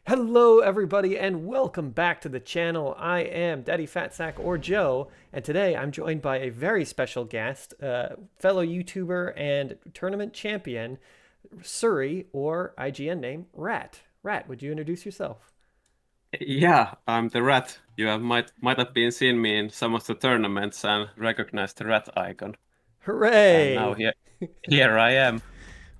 Hello everybody and welcome back to the channel. I am Daddy Fat Sack or Joe, and today I'm joined by a very special guest, fellow YouTuber and tournament champion, Surrey, or IGN name, Rat. Rat, would you introduce yourself? Yeah, I'm the rat. You might have been seen me in some of the tournaments and recognized the rat icon. And now Hooray! here I am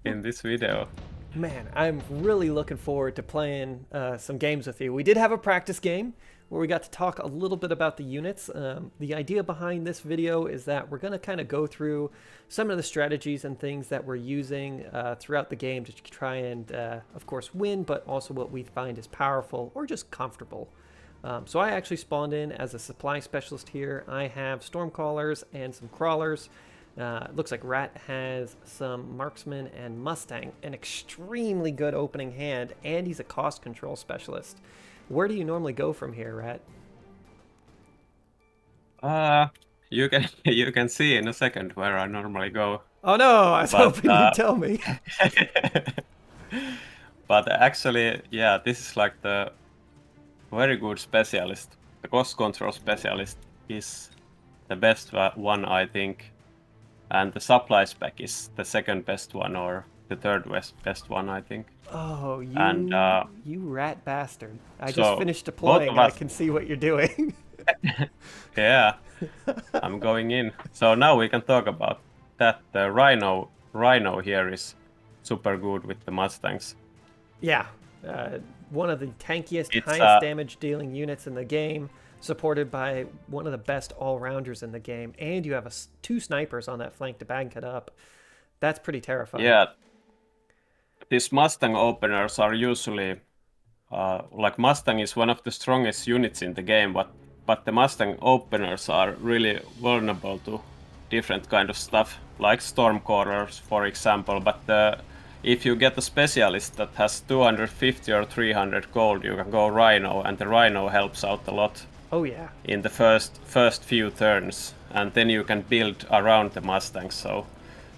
in this video. Man, I'm really looking forward to playing some games with you. We did have a practice game where we got to talk a little bit about the units. The idea behind this video is that we're going to kind of go through some of the strategies and things that we're using throughout the game to try and, of course, win, but also what we find is powerful or just comfortable. So I actually spawned in as a supply specialist here. I have Stormcallers and some Crawlers. It looks like Rat has some Marksman and Mustang, an extremely good opening hand, and he's a cost control specialist. Where do you normally go from here, Rat? You can see in a second where I normally go. Oh no, I was hoping you'd tell me. But actually, yeah, this is like the very good specialist. The cost control specialist is the best one, I think. And the supply spec is the second best one, or the third best one, I think. Oh, you rat bastard. I just finished deploying, I can see what you're doing. Yeah, I'm going in. So now we can talk about that. The Rhino here is super good with the Mustangs. Yeah, one of the tankiest, highest damage dealing units in the game, supported by one of the best all-rounders in the game, and you have two snipers on that flank to back it up. That's pretty terrifying. Yeah, these Mustang openers are usually like Mustang is one of the strongest units in the game, but the Mustang openers are really vulnerable to different kind of stuff, like Stormcallers, for example. But if you get a specialist that has 250 or 300 gold, you can go Rhino, and the Rhino helps out a lot. Oh yeah. In the first few turns, and then you can build around the Mustangs, so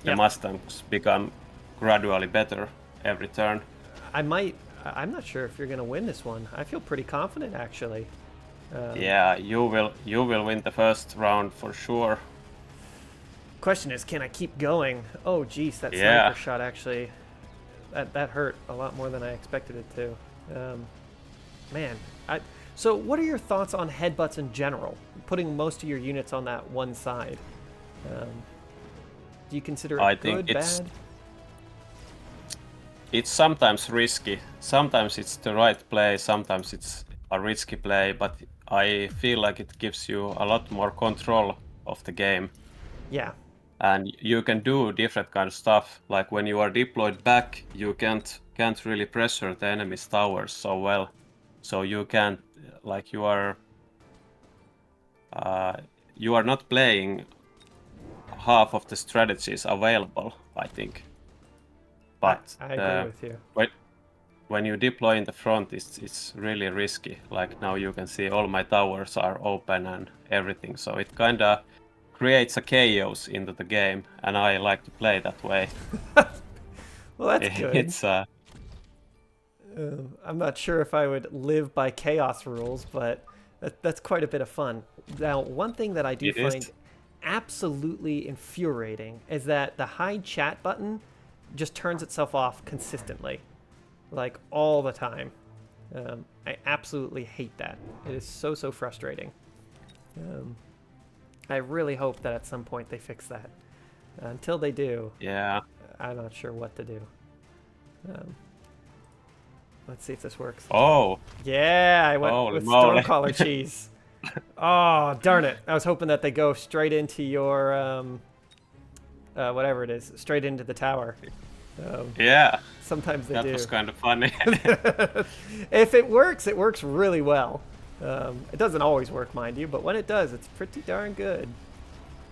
the Mustangs become gradually better every turn. I'm not sure if you're gonna win this one. I feel pretty confident actually. Yeah, you will win the first round for sure. Question is, can I keep going? Oh geez, that sniper shot actually that hurt a lot more than I expected it to. Man, so what are your thoughts on headbutts in general? Putting most of your units on that one side. Do you consider it good, bad? It's sometimes risky. Sometimes it's the right play, sometimes it's a risky play, but I feel like it gives you a lot more control of the game. Yeah. And you can do different kind of stuff. Like when you are deployed back, you can't really pressure the enemy's towers so well. So you can't, like you are not playing half of the strategies available, I think. But I agree with you. When you deploy in the front, it's really risky. Like now you can see all my towers are open and everything. So it kind of creates a chaos into the game, and I like to play that way. Well, that's good. It's I'm not sure if I would live by chaos rules, but that's quite a bit of fun. Now, one thing that I do find absolutely infuriating is that the hide chat button just turns itself off consistently, like all the time. I absolutely hate that. It is so frustrating. I really hope that at some point they fix that. Until they do, yeah, I'm not sure what to do. Let's see if this works. Oh. Yeah, I went with Stormcaller cheese. Oh, darn it. I was hoping that they go straight into your, whatever it is, straight into the tower. Yeah. Sometimes they do. That was kind of funny. If it works really well. It doesn't always work, mind you, but when it does, it's pretty darn good.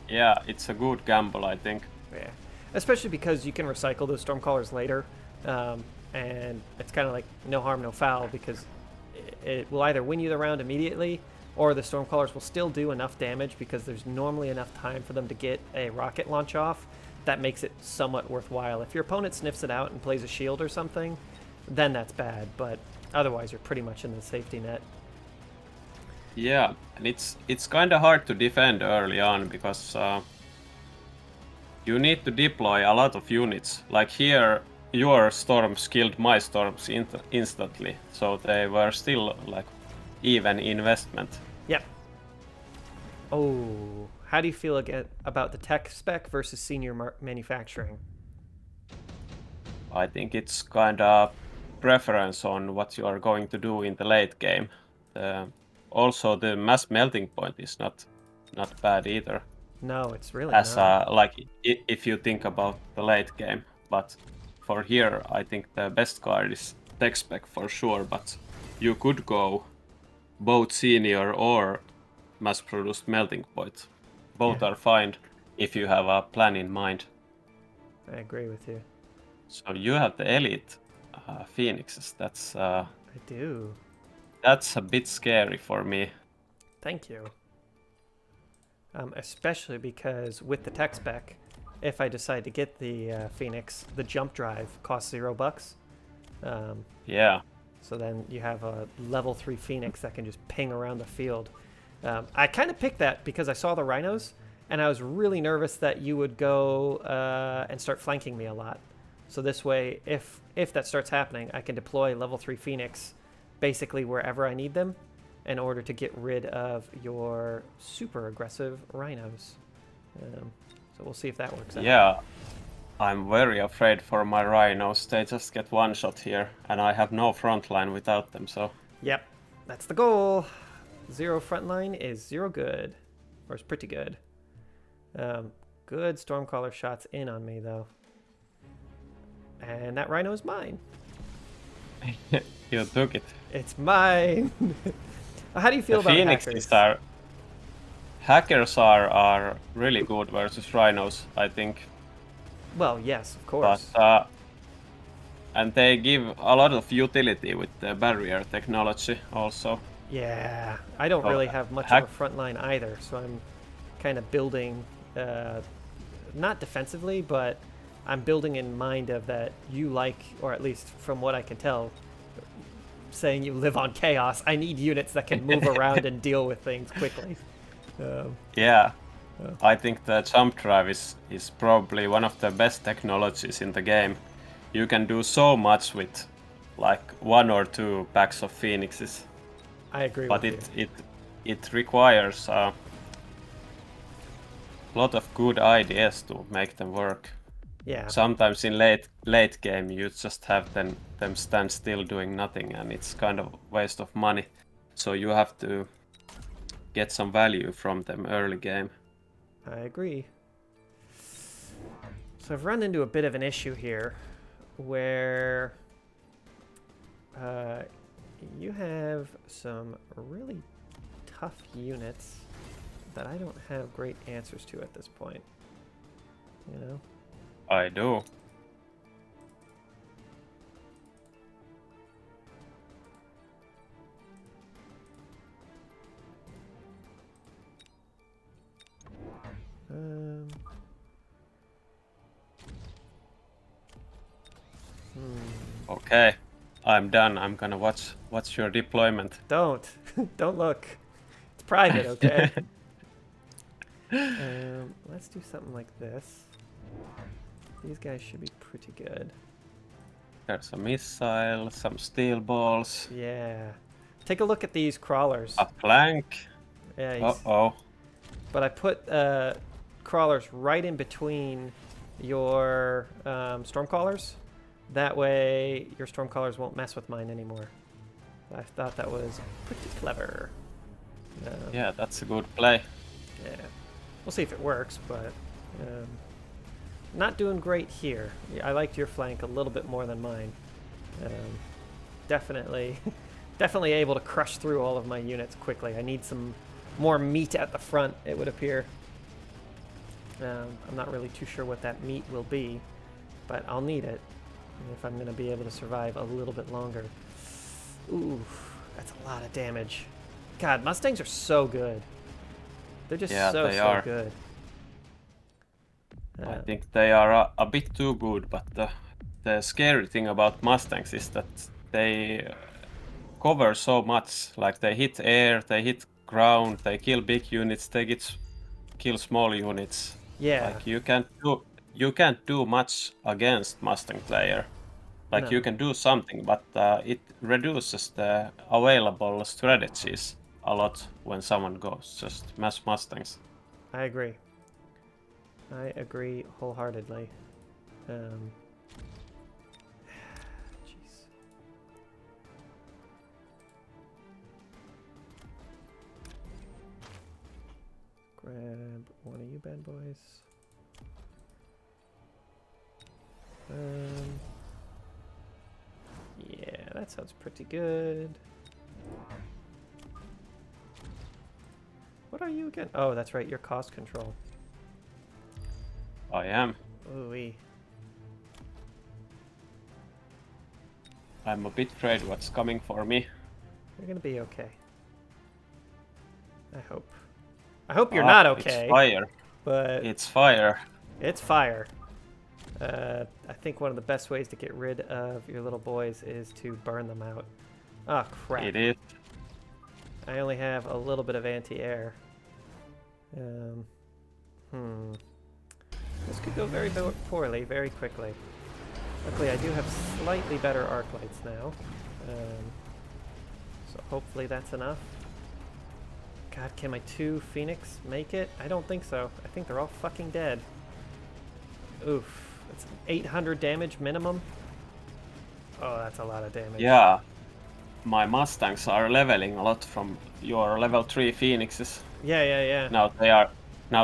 Yeah, it's a good gamble, I think. Yeah, especially because you can recycle those Stormcallers later. And it's kind of like no harm, no foul, because it will either win you the round immediately, or the Stormcallers will still do enough damage because there's normally enough time for them to get a rocket launch off that makes it somewhat worthwhile. If your opponent sniffs it out and plays a shield or something, then that's bad, but otherwise you're pretty much in the safety net. Yeah, and it's kind of hard to defend early on because you need to deploy a lot of units. Like here, your storms killed my storms instantly, so they were still like even investment. Yep. Oh, how do you feel about the tech spec versus senior manufacturing? I think it's kind of preference on what you are going to do in the late game. Also, the mass melting point is not bad either. No, it's really As not. like if you think about the late game, but for here, I think the best card is tech spec for sure. But you could go both senior or mass-produced melting point. Both Yeah. are fine if you have a plan in mind. I agree with you. So you have the elite phoenixes. I do. That's a bit scary for me. Thank you. Especially because with the tech spec, if I decide to get the Phoenix, the jump drive costs $0. Yeah. So then you have a level 3 Phoenix that can just ping around the field. I kind of picked that because I saw the rhinos, and I was really nervous that you would go and start flanking me a lot. So this way, if that starts happening, I can deploy level 3 Phoenix basically wherever I need them in order to get rid of your super aggressive rhinos. So we'll see if that works out. Yeah. I'm very afraid for my rhinos. They just get one shot here, and I have no front line without them, so... Yep, that's the goal. 0 frontline is 0 good. Or it's pretty good. Good Stormcaller shots in on me, though. And that rhino is mine. You took it. It's mine. How do you feel about Phoenixes hackers? Hackers are really good versus rhinos, I think. Well, yes, of course. But and they give a lot of utility with the barrier technology also. Yeah, I don't really have much of a front line either, so I'm kind of building, not defensively, but I'm building in mind of that you like, or at least from what I can tell, saying you live on chaos. I need units that can move around and deal with things quickly. Yeah, I think the jump drive is probably one of the best technologies in the game. You can do so much with like 1 or 2 packs of phoenixes. I agree but with you. It requires a lot of good ideas to make them work. Yeah. Sometimes in late game you just have them stand still doing nothing, and it's kind of waste of money. So you have to get some value from them early game. I agree. So I've run into a bit of an issue here where you have some really tough units that I don't have great answers to at this point. You know? I do. Okay, I'm done. I'm gonna watch your deployment. Don't. Don't look. It's private, okay? Let's do something like this. These guys should be pretty good. There's a missile, some steel balls. Yeah. Take a look at these crawlers. A flank. Yeah, Uh-oh. But I put crawlers right in between your stormcallers. That way your stormcallers won't mess with mine anymore. I thought that was pretty clever. Yeah, that's a good play. Yeah. We'll see if it works, but not doing great here. I liked your flank a little bit more than mine. Definitely able to crush through all of my units quickly. I need some more meat at the front, it would appear. I'm not really too sure what that meat will be, but I'll need it if I'm going to be able to survive a little bit longer. Ooh, that's a lot of damage. God, Mustangs are so good. They're just so good. I think they are a bit too good, but the scary thing about Mustangs is that they cover so much. Like they hit air, they hit ground, they kill big units, they kill small units. Yeah. Like you can't do much against Mustang player. Like you No. can do something, but it reduces the available strategies a lot when someone goes just mass Mustangs. I agree. I agree wholeheartedly. Jeez. Grab one of you bad boys. Yeah, that sounds pretty good. What are you again? Oh, that's right, you're cost control. I am. Ooh-wee. I'm a bit afraid what's coming for me. You're gonna be okay. I hope. I hope you're not okay. It's fire. But It's fire. it's fire. I think one of the best ways to get rid of your little boys is to burn them out. Oh, crap. It is. I only have a little bit of anti-air. This could go very poorly, very quickly. Luckily, I do have slightly better arc lights now. So hopefully that's enough. God, can my 2 Phoenix make it? I don't think so. I think they're all fucking dead. Oof. That's 800 damage minimum. Oh, that's a lot of damage. Yeah. My Mustangs are leveling a lot from your level 3 Phoenixes. Yeah. Now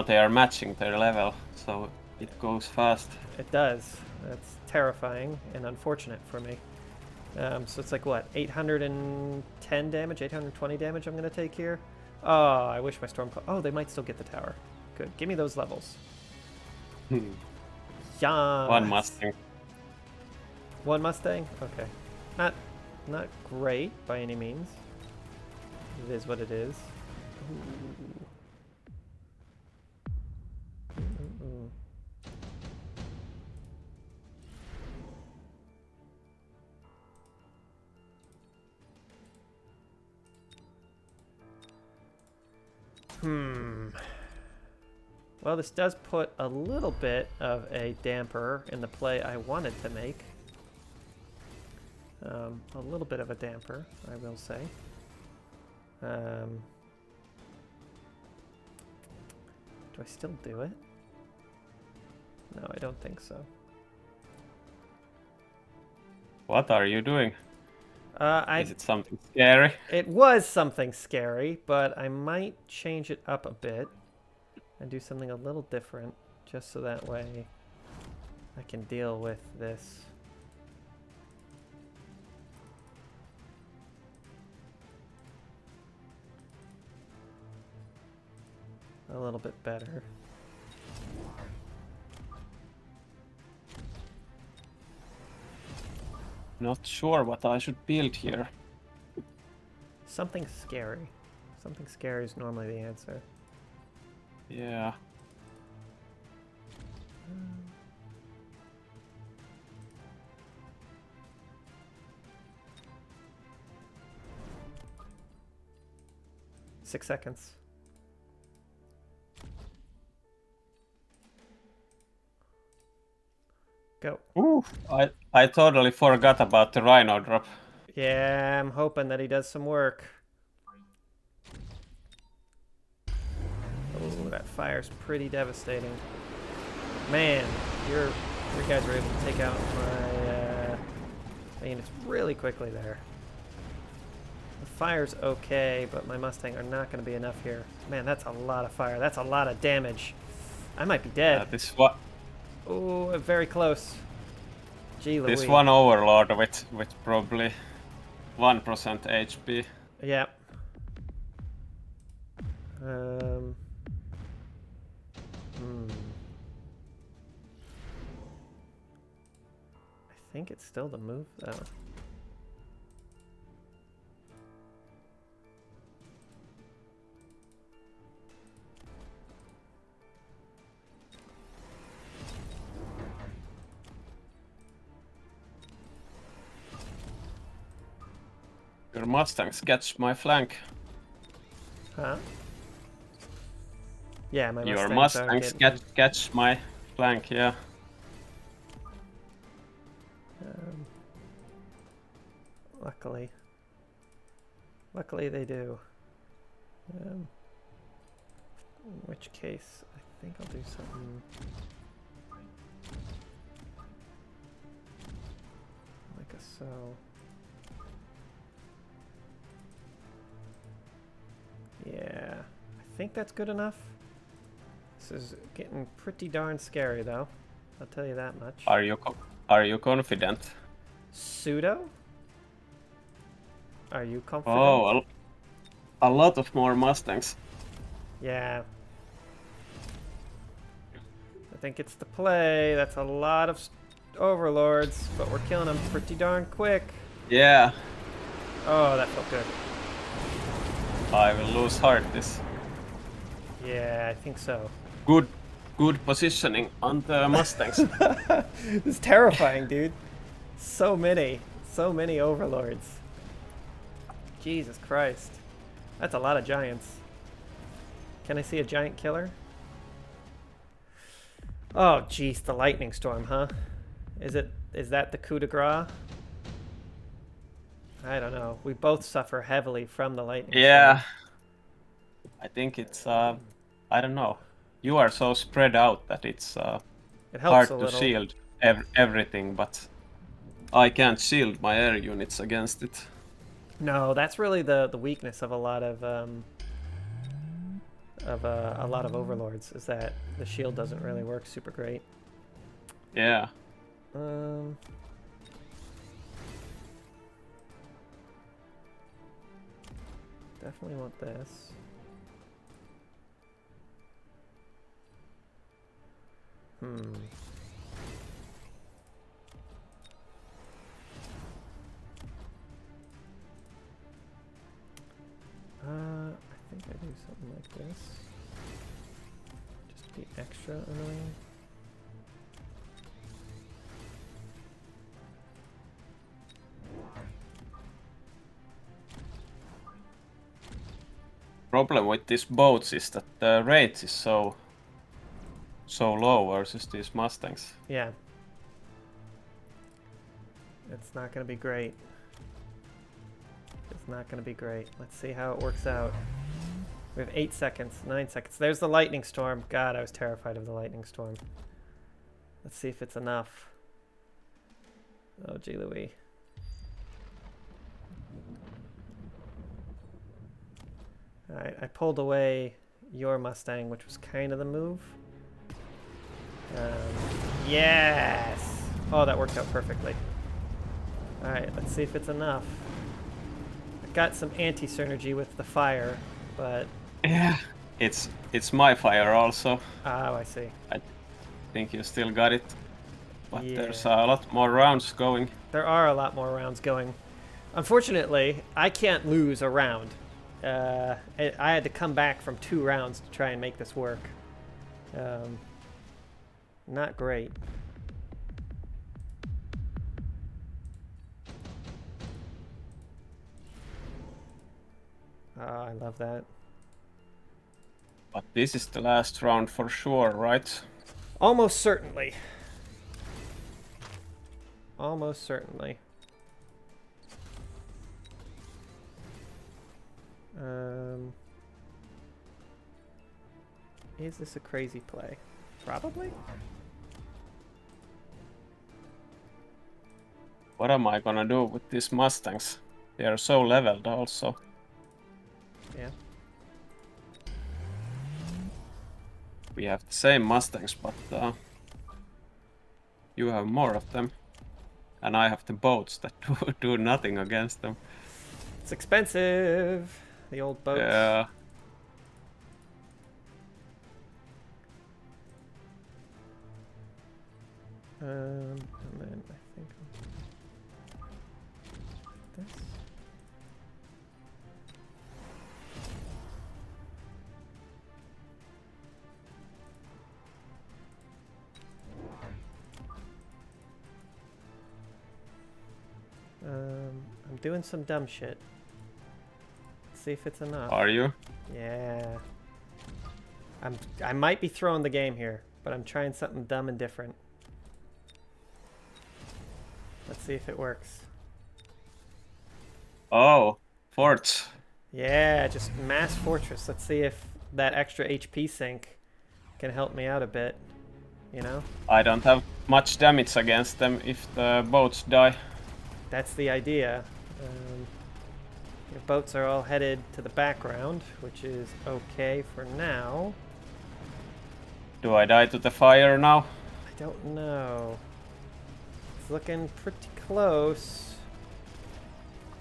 they are matching their level, so it goes fast. It does. That's terrifying and unfortunate for me. So it's like what, 810 damage, 820 damage I'm gonna take here? Oh, I wish my storm. Oh, they might still get the tower. Good. Give me those levels. Yeah. One Mustang. One Mustang? Okay. Not great by any means. It is what it is. Ooh. Well, this does put a little bit of a damper in the play I wanted to make. A little bit of a damper, I will say. Do I still do it? No, I don't think so. What are you doing? Is it something scary? It was something scary, but I might change it up a bit and do something a little different, just so that way I can deal with this. A little bit better. Not sure what I should build here. Something scary. Something scary is normally the answer. Yeah. Six seconds. Go. Ooh, I totally forgot about the Rhino drop. Yeah, I'm hoping that he does some work. Oh, that fire's pretty devastating. Man, your guys were able to take out my units really quickly there. The fire's okay, but my Mustang are not going to be enough here. Man, that's a lot of fire. That's a lot of damage. I might be dead. This what? Oh, very close. Gee Louise. This one Overlord with probably 1% HP. Yeah. I think it's still the move, though. Your Mustangs catch my flank. Huh? Yeah, my Your Mustangs Mustangs are getting... catch my flank, yeah. Luckily. Luckily they do. In which case, I think I'll do something like a so. Yeah, I think that's good enough. This is getting pretty darn scary though. I'll tell you that much. Are you confident? Pseudo? Are you confident? Oh, a lot of more Mustangs. Yeah. I think it's the play. That's a lot of overlords, but we're killing them pretty darn quick. Yeah. Oh, that felt good. I will lose heart this. Yeah, I think so. Good positioning on the Mustangs. This is terrifying, dude. So many overlords. Jesus Christ. That's a lot of giants. Can I see a giant killer? Oh, jeez, the lightning storm, huh? Is that the coup de grace? I don't know. We both suffer heavily from the lightning Yeah. storm. I think it's I don't know. You are so spread out that it's It helps a hard to little. shield everything, but I can't shield my air units against it. No, that's really the weakness of a lot of overlords, is that the shield doesn't really work super great. Yeah. Definitely want this. I think I do something like this. Just to be extra annoying. Problem with these boats is that the rate is so low versus these Mustangs. Yeah. It's not going to be great. It's not going to be great. Let's see how it works out. We have 8 seconds, 9 seconds. There's the lightning storm. God, I was terrified of the lightning storm. Let's see if it's enough. Oh, gee Louie. Alright, I pulled away your Mustang, which was kind of the move. Yes! Oh, that worked out perfectly. Alright, let's see if it's enough. I got some anti-synergy with the fire, but... Yeah. It's my fire also. Oh, I see. I think you still got it. But Yeah. there's a lot more rounds going. There are a lot more rounds going. Unfortunately, I can't lose a round. I had to come back from 2 rounds to try and make this work. Not great. Oh, I love that. But this is the last round for sure, right? Almost certainly. Almost certainly. Is this a crazy play? Probably. What am I gonna do with these Mustangs? They are so leveled also. Yeah. We have the same Mustangs, but you have more of them. And I have the boats that do nothing against them. It's expensive. The old boats. Yeah. And then I think this. I'm doing some dumb shit. see if it's enough. Are you? Yeah. I might be throwing the game here, but I'm trying something dumb and different. Let's see if it works. Oh, forts. Yeah, just mass fortress. Let's see if that extra HP sink can help me out a bit. You know? I don't have much damage against them if the boats die. That's the idea. Your boats are all headed to the background, which is okay for now. Do I die to the fire now? I don't know. It's looking pretty close.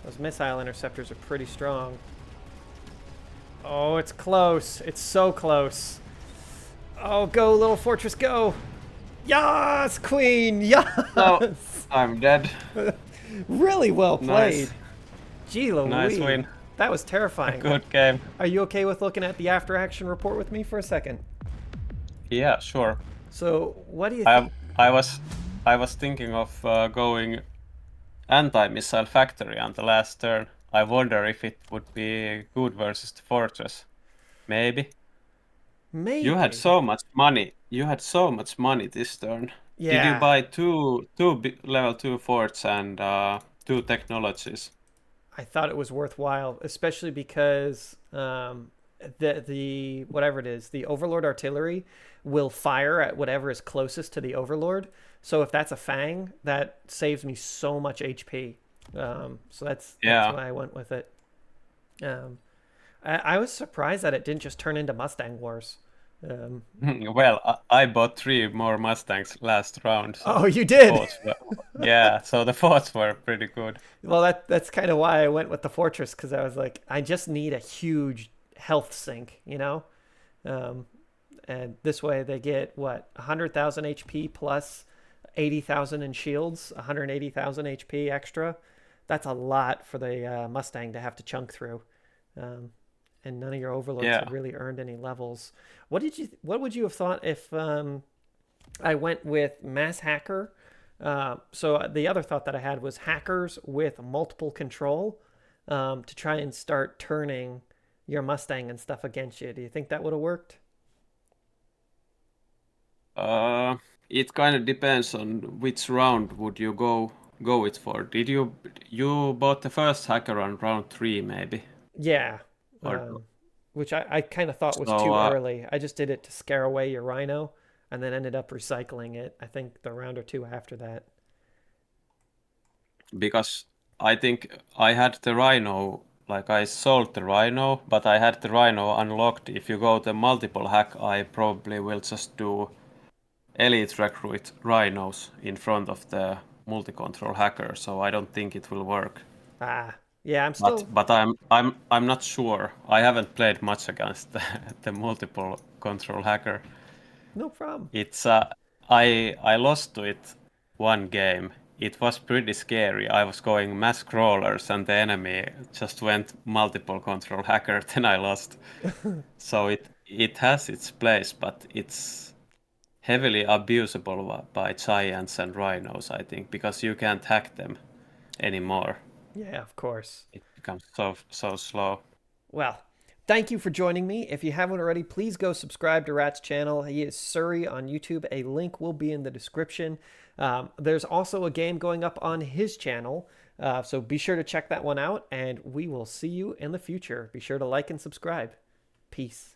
Those missile interceptors are pretty strong. Oh, it's close. It's so close. Oh, go, little fortress, go. Yes, queen. Yes. No, I'm dead. Really well played. Nice. Gee Louise. Nice win. That was terrifying. Good game. Are you okay with looking at the after action report with me for a second? Yeah, sure. So, what do you think? I was thinking of going anti-missile factory on the last turn. I wonder if it would be good versus the fortress. Maybe. Maybe. You had so much money. You had so much money this turn. Yeah. Did you buy two level 2 forts and 2 technologies? I thought it was worthwhile, especially because the whatever it is, the Overlord artillery will fire at whatever is closest to the Overlord. So if that's a Fang, that saves me so much HP. So that's why I went with it. I was surprised that it didn't just turn into Mustang Wars. Well, I bought 3 more Mustangs last round. So oh, you did? Yeah, so the forts were pretty good. Well, that's kind of why I went with the Fortress, because I was like, I just need a huge health sink, you know? And this way they get, what, 100,000 HP plus 80,000 in shields, 180,000 HP extra. That's a lot for the Mustang to have to chunk through. And none of your overlords had really earned any levels. What would you have thought if I went with mass hacker? So the other thought that I had was hackers with multiple control to try and start turning your Mustang and stuff against you. Do you think that would have worked? It kind of depends on which round would you go it for. Did you bought the first hacker on round 3 maybe? Yeah. Or which I kind of thought was too early. I just did it to scare away your Rhino and then ended up recycling it, I think, the round or 2 after that. Because I think I had the Rhino, like I sold the Rhino, but I had the Rhino unlocked. If you go the multiple hack, I probably will just do elite recruit Rhinos in front of the multi-control hacker, so I don't think it will work. Yeah, I'm still. But I'm not sure. I haven't played much against the multiple control hacker. No problem. It's I lost to it one game. It was pretty scary. I was going mass crawlers and the enemy just went multiple control hacker. Then I lost. So it has its place, but it's heavily abusable by giants and rhinos, I think, because you can't hack them anymore. Yeah, of course. It becomes so slow. Well, thank you for joining me. If you haven't already, please go subscribe to Rat's channel. He is Surrey on YouTube. A link will be in the description. There's also a game going up on his channel, so be sure to check that one out, and we will see you in the future. Be sure to like and subscribe. Peace.